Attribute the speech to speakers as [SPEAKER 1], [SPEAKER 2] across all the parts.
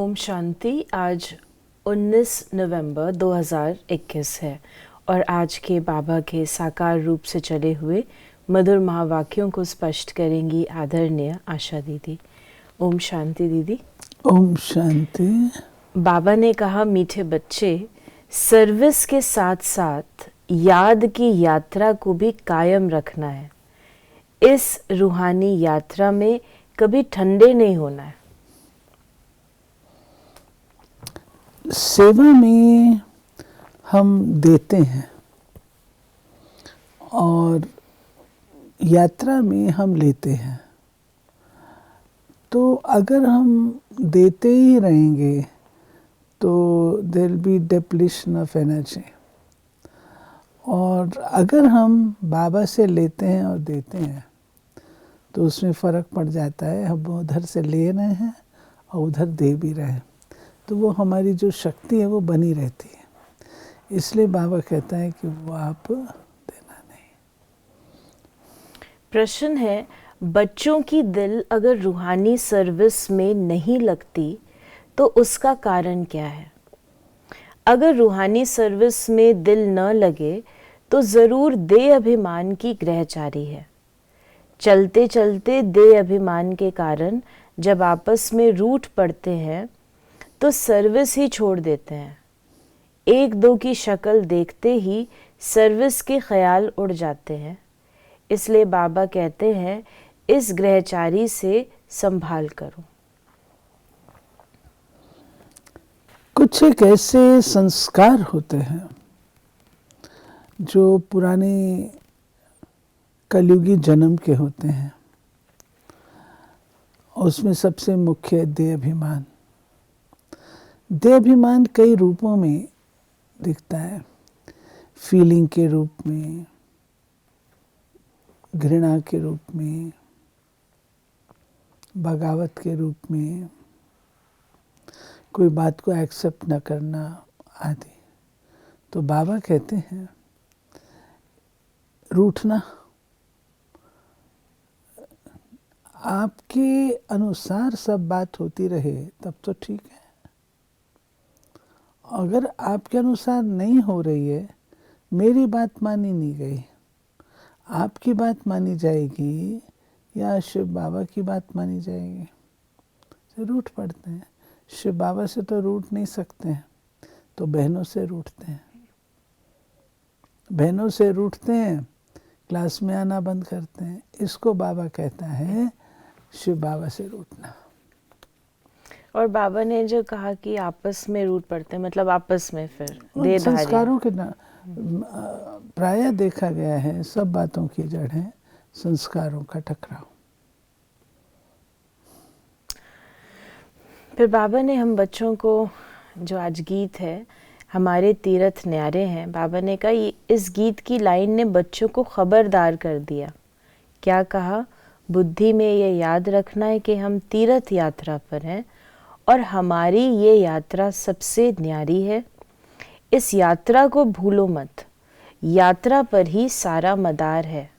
[SPEAKER 1] ओम शांति। आज 19 नवंबर 2021 है और आज के बाबा के साकार रूप से चले हुए मधुर महावाक्यों को स्पष्ट करेंगी आदरणीय आशा दीदी। ओम शांति दीदी।
[SPEAKER 2] ओम शांति।
[SPEAKER 1] बाबा ने कहा, मीठे बच्चे, सर्विस के साथ साथ याद की यात्रा को भी कायम रखना है। इस रूहानी यात्रा में कभी ठंडे नहीं होना है।
[SPEAKER 2] सेवा में हम देते हैं और यात्रा में हम लेते हैं। तो अगर हम देते ही रहेंगे तो there will be depletion of energy, और अगर हम बाबा से लेते हैं और देते हैं तो उसमें फ़र्क पड़ जाता है। हम उधर से ले रहे हैं और उधर दे भी रहे हैं, तो वो हमारी जो शक्ति है वो बनी रहती है। इसलिए बाबा कहता है कि वो आप देना नहीं।
[SPEAKER 1] प्रश्न है, बच्चों की दिल अगर रूहानी सर्विस में नहीं लगती तो उसका कारण क्या है? अगर रूहानी सर्विस में दिल न लगे तो ज़रूर देह अभिमान की ग्रहचारी है। चलते चलते देह अभिमान के कारण जब आपस में रूठ पड़ते हैं तो सर्विस ही छोड़ देते हैं। एक दो की शक्ल देखते ही सर्विस के ख्याल उड़ जाते हैं। इसलिए बाबा कहते हैं, इस ग्रहचारी से संभाल करो।
[SPEAKER 2] कुछ एक ऐसे संस्कार होते हैं जो पुराने कलयुगी जन्म के होते हैं। उसमें सबसे मुख्य देह अभिमान। देह अभिमान कई रूपों में दिखता है। फीलिंग के रूप में, घृणा के रूप में, बगावत के रूप में, कोई बात को एक्सेप्ट न करना आदि। तो बाबा कहते हैं, रूठना आपके अनुसार सब बात होती रहे तब तो ठीक है। अगर आपके अनुसार नहीं हो रही है, मेरी बात मानी नहीं गई, आपकी बात मानी जाएगी या शिव बाबा की बात मानी जाएगी, तो रूठ पड़ते हैं। शिव बाबा से तो रूठ नहीं सकते हैं, तो बहनों से रूठते हैं। बहनों से रूठते हैं, क्लास में आना बंद करते हैं। इसको बाबा कहता है शिव बाबा से रूठना।
[SPEAKER 1] और बाबा ने जो कहा कि आपस में रूठ पड़ते हैं, मतलब आपस में फिर
[SPEAKER 2] संस्कारों के प्रायः देखा गया है, सब बातों की जड़ है संस्कारों का टकराव।
[SPEAKER 1] फिर बाबा ने हम बच्चों को, जो आज गीत है हमारे तीरथ न्यारे हैं, बाबा ने कहा, इस गीत की लाइन ने बच्चों को खबरदार कर दिया। क्या कहा? बुद्धि में ये याद रखना है कि हम तीर्थ यात्रा पर हैं और हमारी ये यात्रा सबसे न्यारी है। इस यात्रा को भूलो मत, यात्रा पर ही सारा मदार है।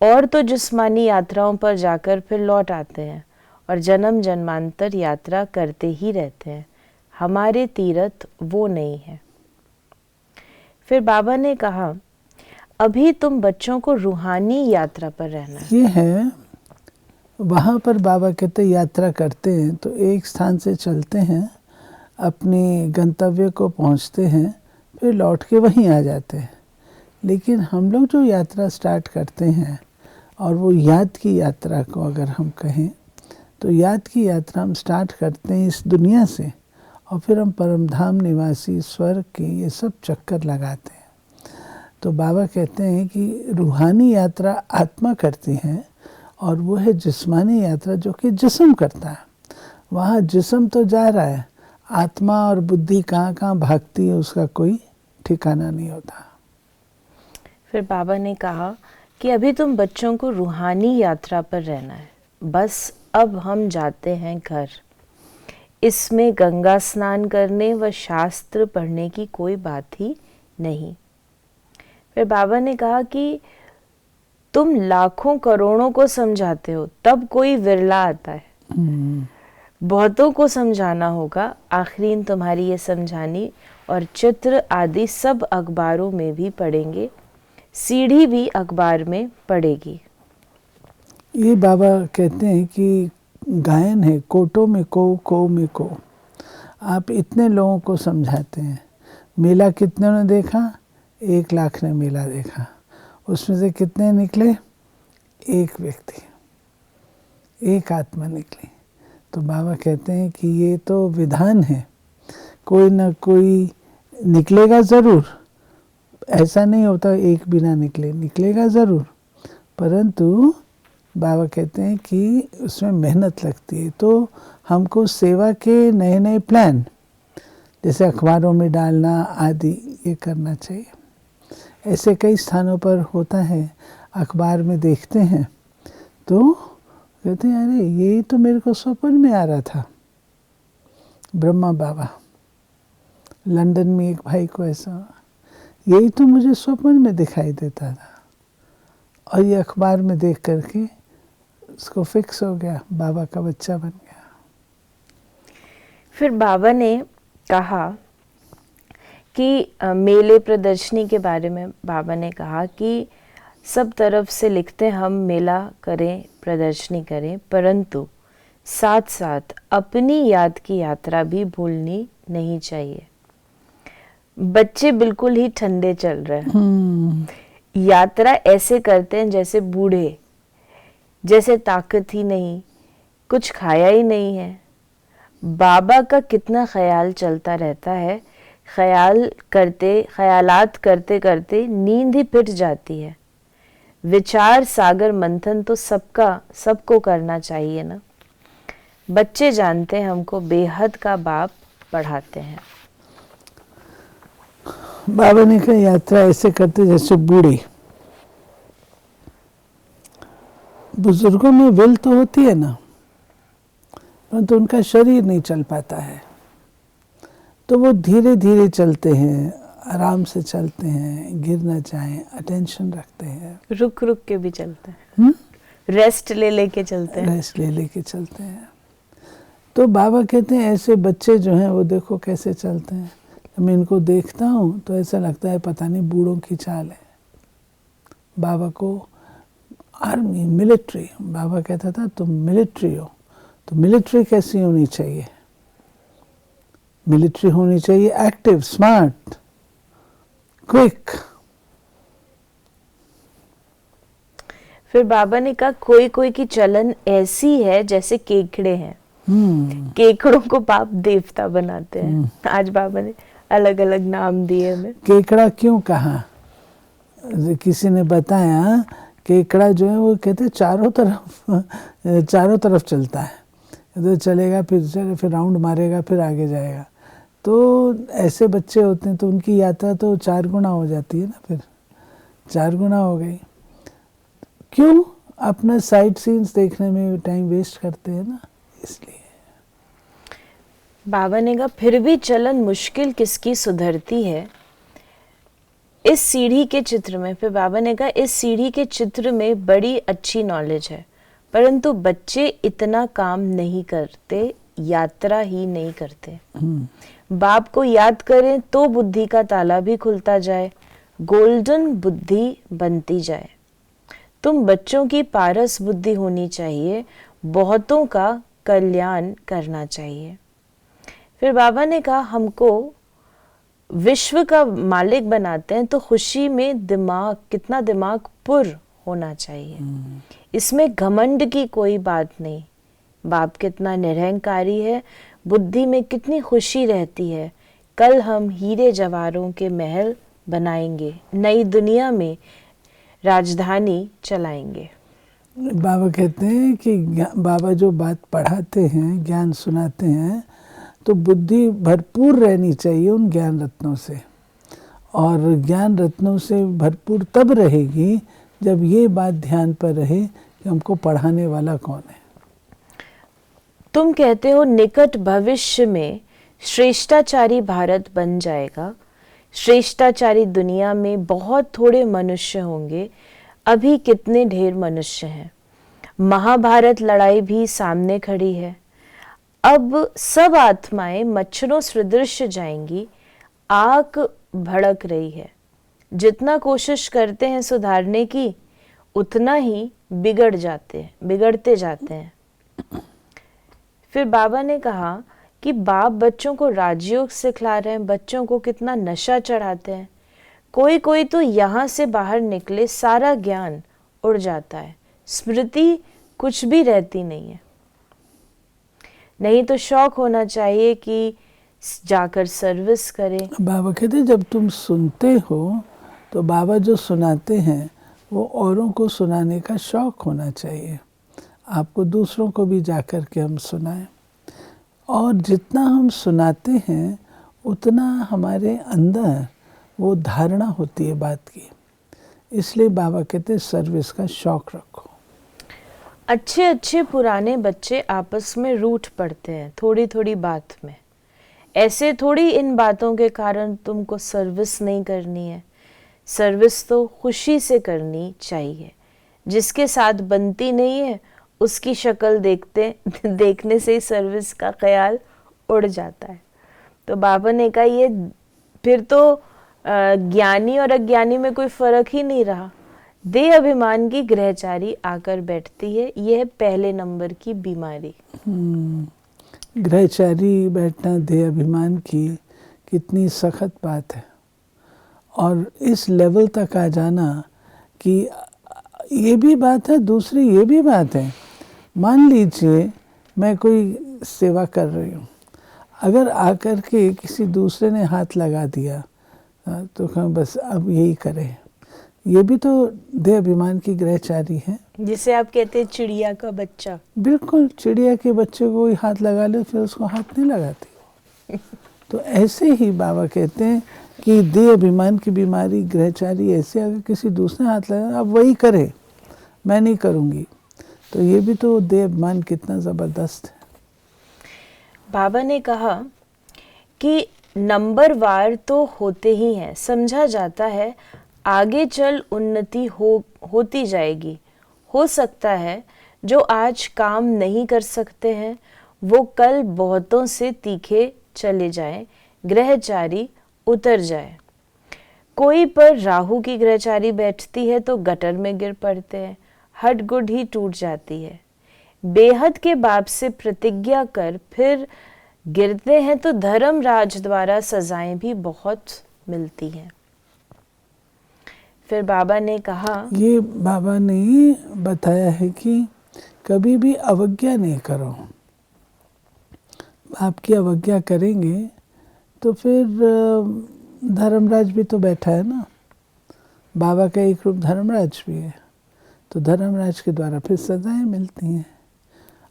[SPEAKER 1] और तो जिस्मानी यात्राओं पर जाकर फिर लौट आते हैं और जन्म जन्मांतर यात्रा करते ही रहते हैं। हमारे तीर्थ वो नहीं है। फिर बाबा ने कहा, अभी तुम बच्चों को रूहानी यात्रा पर रहना है।
[SPEAKER 2] ये है, वहाँ पर बाबा कहते यात्रा करते हैं तो एक स्थान से चलते हैं, अपने गंतव्य को पहुँचते हैं, फिर लौट के वहीं आ जाते हैं। लेकिन हम लोग जो यात्रा स्टार्ट करते हैं, और वो याद की यात्रा को अगर हम कहें तो याद की यात्रा हम स्टार्ट करते हैं इस दुनिया से, और फिर हम परमधाम निवासी स्वर्ग के ये सब चक्कर लगाते हैं। तो बाबा कहते हैं कि रूहानी यात्रा आत्मा करती है और वो है जिस्मानी यात्रा जो कि जिस्म करता है। वहाँ जिस्म तो जा रहा है, आत्मा और बुद्धि कहाँ कहाँ भागती है उसका कोई ठिकाना नहीं होता।
[SPEAKER 1] फिर बाबा ने कहा कि अभी तुम बच्चों को रूहानी यात्रा पर रहना है, बस अब हम जाते हैं घर। इसमें गंगा स्नान करने व शास्त्र पढ़ने की कोई बात ही नहीं। फिर बाबा ने कहा कि तुम लाखों करोड़ों को समझाते हो, तब कोई विरला आता है। बहुतों को समझाना होगा, आखरीन तुम्हारी ये समझानी, और चित्र आदि सब अखबारों में भी पढ़ेंगे, सीढ़ी भी अखबार में पड़ेगी।
[SPEAKER 2] ये बाबा कहते हैं कि गायन है, कोटो में को में को। आप इतने लोगों को समझाते हैं, मेला कितने ने देखा? 1 लाख ने मेला देखा, उसमें से कितने निकले? 1 व्यक्ति, 1 आत्मा निकली। तो बाबा कहते हैं कि ये तो विधान है, कोई ना कोई निकलेगा ज़रूर, ऐसा नहीं होता एक बिना निकले, निकलेगा ज़रूर, परंतु बाबा कहते हैं कि उसमें मेहनत लगती है। तो हमको सेवा के नए नए प्लान, जैसे अखबारों में डालना आदि, ये करना चाहिए। ऐसे कई स्थानों पर होता है, अखबार में देखते हैं तो कहते हैं अरे ये तो मेरे को स्वप्न में आ रहा था। ब्रह्मा बाबा, लंदन में एक भाई को ऐसा, यही तो मुझे स्वप्न में दिखाई देता था, और ये अखबार में देख करके उसको फिक्स हो गया, बाबा का बच्चा बन गया।
[SPEAKER 1] फिर बाबा ने कहा कि मेले प्रदर्शनी के बारे में बाबा ने कहा कि सब तरफ से लिखते हम मेला करें, प्रदर्शनी करें, परंतु साथ साथ अपनी याद की यात्रा भी भूलनी नहीं चाहिए। बच्चे बिल्कुल ही ठंडे चल रहे हैं, यात्रा ऐसे करते हैं जैसे बूढ़े, जैसे ताकत ही नहीं, कुछ खाया ही नहीं है। बाबा का कितना ख्याल चलता रहता है, ख्यालात करते करते नींद ही फिट जाती है। विचार सागर मंथन तो सबको करना चाहिए ना। बच्चे जानते हैं हमको बेहद का बाप पढ़ाते हैं।
[SPEAKER 2] बाबा ने कहा यात्रा ऐसे करते जैसे बूढ़े। बुजुर्गों में विल तो होती है ना, परंतु उनका शरीर नहीं चल पाता है, तो वो धीरे धीरे चलते हैं, आराम से चलते हैं, गिर न जाएं, अटेंशन रखते हैं,
[SPEAKER 1] रुक रुक के भी चलते हैं, रेस्ट ले लेके चलते हैं,
[SPEAKER 2] रेस्ट ले लेके चलते हैं। तो बाबा कहते हैं ऐसे बच्चे जो हैं वो देखो कैसे चलते हैं। मैं इनको देखता हूँ तो ऐसा लगता है पता नहीं बूढ़ों की चाल है। बाबा को आर्मी, मिलिट्री, बाबा कहता था तुम मिलिट्री हो, तो मिलिट्री कैसी होनी चाहिए? मिलिट्री होनी चाहिए एक्टिव, स्मार्ट, क्विक।
[SPEAKER 1] फिर बाबा ने कहा कोई कोई की चलन ऐसी है जैसे केकड़े हैं। केकड़ों को बाप देवता बनाते हैं। आज बाबा ने अलग अलग नाम दिए हमें।
[SPEAKER 2] केकड़ा क्यों कहा? किसी ने बताया केकड़ा जो है वो कहते चारों तरफ चलता है, तो चलेगा फिर राउंड मारेगा फिर आगे जाएगा। तो ऐसे बच्चे होते हैं तो उनकी यात्रा तो 4 गुना हो जाती है ना, फिर 4 गुना हो गई। क्यों? अपना साइट सीन्स देखने में टाइम वेस्ट करते हैं ना, इसलिए।
[SPEAKER 1] बाबा ने कहा फिर भी चलन मुश्किल किसकी सुधरती है। इस सीढ़ी के चित्र में, फिर बाबा ने कहा इस सीढ़ी के चित्र में बड़ी अच्छी नॉलेज है, परंतु बच्चे इतना काम नहीं करते, यात्रा ही नहीं करते। बाप को याद करें तो बुद्धि का ताला भी खुलता जाए, गोल्डन बुद्धि बनती जाए। तुम बच्चों की पारस बुद्धि होनी चाहिए, बहुतों का कल्याण करना चाहिए। फिर बाबा ने कहा हमको विश्व का मालिक बनाते हैं तो खुशी में कितना दिमाग पुर होना चाहिए। इसमें घमंड की कोई बात नहीं। बाप कितना निरहंकारी है, बुद्धि में कितनी खुशी रहती है। कल हम हीरे जवाहरों के महल बनाएंगे, नई दुनिया में राजधानी चलाएंगे।
[SPEAKER 2] बाबा कहते हैं कि बाबा जो बात पढ़ाते हैं, ज्ञान सुनाते हैं, तो बुद्धि भरपूर रहनी चाहिए उन ज्ञान रत्नों से, और ज्ञान रत्नों से भरपूर तब रहेगी जब ये बात ध्यान पर रहे कि हमको पढ़ाने वाला कौन है।
[SPEAKER 1] तुम कहते हो निकट भविष्य में श्रेष्ठाचारी भारत बन जाएगा। श्रेष्ठाचारी दुनिया में बहुत थोड़े मनुष्य होंगे, अभी कितने ढेर मनुष्य हैं। महाभारत लड़ाई भी सामने खड़ी है। अब सब आत्माएं मच्छरों सदृश जाएंगी, आग भड़क रही है। जितना कोशिश करते हैं सुधारने की, उतना ही बिगड़ते जाते हैं। फिर बाबा ने कहा कि बाप बच्चों को राजयोग सिखला रहे हैं, बच्चों को कितना नशा चढ़ाते हैं। कोई कोई तो यहाँ से बाहर निकले सारा ज्ञान उड़ जाता है, स्मृति कुछ भी रहती नहीं है। नहीं तो शौक होना चाहिए कि जाकर सर्विस करें।
[SPEAKER 2] बाबा कहते जब तुम सुनते हो तो बाबा जो सुनाते हैं वो औरों को सुनाने का शौक होना चाहिए। आपको दूसरों को भी जाकर के हम सुनाएं, और जितना हम सुनाते हैं उतना हमारे अंदर वो धारणा होती है बात की। इसलिए बाबा कहते हैं सर्विस का शौक रखो।
[SPEAKER 1] अच्छे अच्छे पुराने बच्चे आपस में रूठ पड़ते हैं थोड़ी थोड़ी बात में। ऐसे थोड़ी इन बातों के कारण तुमको सर्विस नहीं करनी है। सर्विस तो खुशी से करनी चाहिए। जिसके साथ बनती नहीं है उसकी शक्ल देखने से ही सर्विस का ख्याल उड़ जाता है। तो बाबा ने कहा ये फिर तो ज्ञानी और अज्ञानी में कोई फर्क ही नहीं रहा। देह अभिमान की ग्रहचारी आकर बैठती है, यह है पहले नंबर की बीमारी।
[SPEAKER 2] ग्रहचारी बैठना देह अभिमान की कितनी सख्त बात है, और इस लेवल तक आ जाना कि ये भी बात है, दूसरी ये भी बात है। मान लीजिए मैं कोई सेवा कर रही हूँ, अगर आकर के किसी दूसरे ने हाथ लगा दिया तो कहूँ बस अब यही करें, ये भी तो देह अभिमान की ग्रहचारी है।
[SPEAKER 1] जिसे आप कहते हैं चिड़िया का बच्चा।
[SPEAKER 2] बिल्कुल, चिड़िया के बच्चे को कोई हाथ लगा ले फिर उसको हाथ नहीं लगाती। तो ऐसे ही बाबा कहते हैं कि देह अभिमान की बीमारी ग्रहचारी ऐसे, अगर किसी दूसरे हाथ लगा अब वही करे, मैं नहीं करूँगी, तो ये भी तो देह अभिमान कितना ज़बरदस्त है।
[SPEAKER 1] बाबा ने कहा कि नंबर वार तो होते ही हैं, समझा जाता है आगे चल उन्नति होती जाएगी। हो सकता है जो आज काम नहीं कर सकते हैं वो कल बहुतों से तीखे चले जाएं, ग्रहचारी उतर जाए। कोई पर राहु की ग्रहचारी बैठती है तो गटर में गिर पड़ते हैं, हट गुड ही टूट जाती है। बेहद के बाप से प्रतिज्ञा कर फिर गिरते हैं तो धर्मराज द्वारा सजाएं भी बहुत मिलती हैं। फिर बाबा ने कहा, ये
[SPEAKER 2] बाबा ने बताया है कि कभी भी अवज्ञा नहीं करो। आपकी अवज्ञा करेंगे तो फिर धर्मराज भी तो बैठा है ना, बाबा का एक रूप धर्मराज भी है, तो धर्मराज के द्वारा फिर सजाएं मिलती हैं,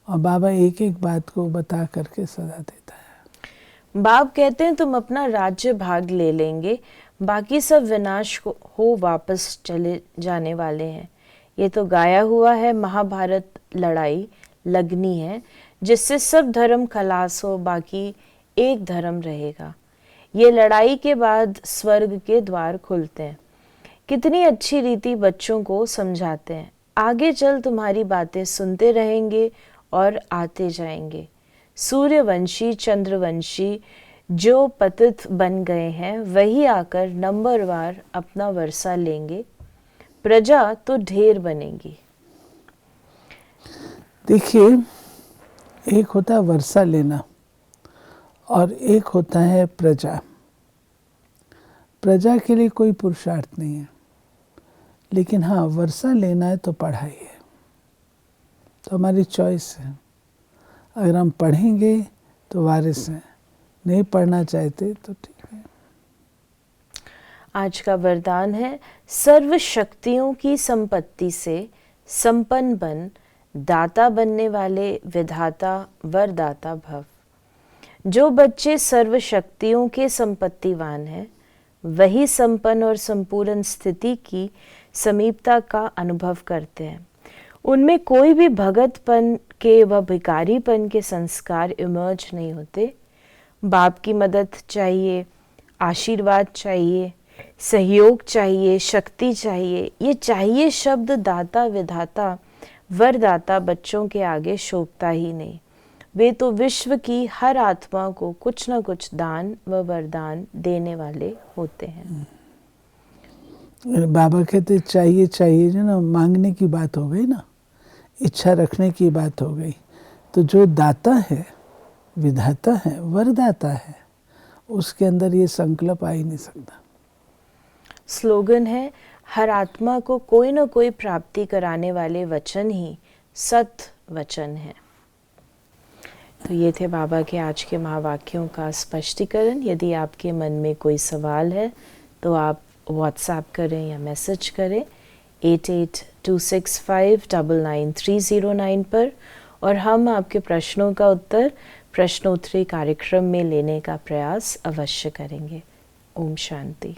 [SPEAKER 2] और बाबा एक एक बात को बता करके सजा देता है।
[SPEAKER 1] बाप कहते हैं तुम अपना राज्य भाग ले लेंगे, बाकी सब विनाश हो वापस चले जाने वाले हैं। ये तो गाया हुआ है, महाभारत लड़ाई लगनी है जिससे सब धर्म खलास हो, बाकी एक धर्म रहेगा। ये लड़ाई के बाद स्वर्ग के द्वार खुलते हैं। कितनी अच्छी रीति बच्चों को समझाते हैं। आगे चल तुम्हारी बातें सुनते रहेंगे और आते जाएंगे। सूर्यवंशी चंद्रवंशी जो पतित बन गए हैं वही आकर नंबरवार अपना वर्षा लेंगे, प्रजा तो ढेर बनेगी।
[SPEAKER 2] देखिए, एक होता है वर्षा लेना और एक होता है प्रजा। प्रजा के लिए कोई पुरुषार्थ नहीं है, लेकिन हाँ वर्षा लेना है तो पढ़ाई है, तो हमारी चॉइस है। अगर हम पढ़ेंगे तो वारिस हैं, नहीं पढ़ना चाहते तो ठीक है।
[SPEAKER 1] आज का वरदान है, सर्व शक्तियों की संपत्ति से संपन्न बन, दाता बनने वाले विधाता वरदाता भव। जो बच्चे सर्व शक्तियों के संपत्तिवान हैं वही संपन्न और संपूर्ण स्थिति की समीपता का अनुभव करते हैं। उनमें कोई भी भगतपन के व भिखारीपन के संस्कार इमर्ज नहीं होते। बाप की मदद चाहिए, आशीर्वाद चाहिए, सहयोग चाहिए, शक्ति चाहिए। ये चाहिए शब्द दाता विधाता वरदाता बच्चों के आगे शोभता ही नहीं। वे तो विश्व की हर आत्मा को कुछ न कुछ दान व वरदान देने वाले होते हैं।
[SPEAKER 2] बाबा कहते चाहिए चाहिए जो ना, मांगने की बात हो गई ना, इच्छा रखने की बात हो गई, तो जो दाता है, विधाता है, वरदाता है, उसके अंदर ये संकल्प आ ही नहीं सकता।
[SPEAKER 1] स्लोगन है, हर आत्मा को कोई न कोई प्राप्ति कराने वाले वचन ही सत वचन है। तो ये थे बाबा के आज के महावाक्यों का स्पष्टीकरण। यदि आपके मन में कोई सवाल है तो आप व्हाट्सएप करें या मैसेज करें 8826599309 पर, और हम आपके प्रश्नों का उत्तर प्रश्नोत्तरी कार्यक्रम में लेने का प्रयास अवश्य करेंगे। ओम शांति।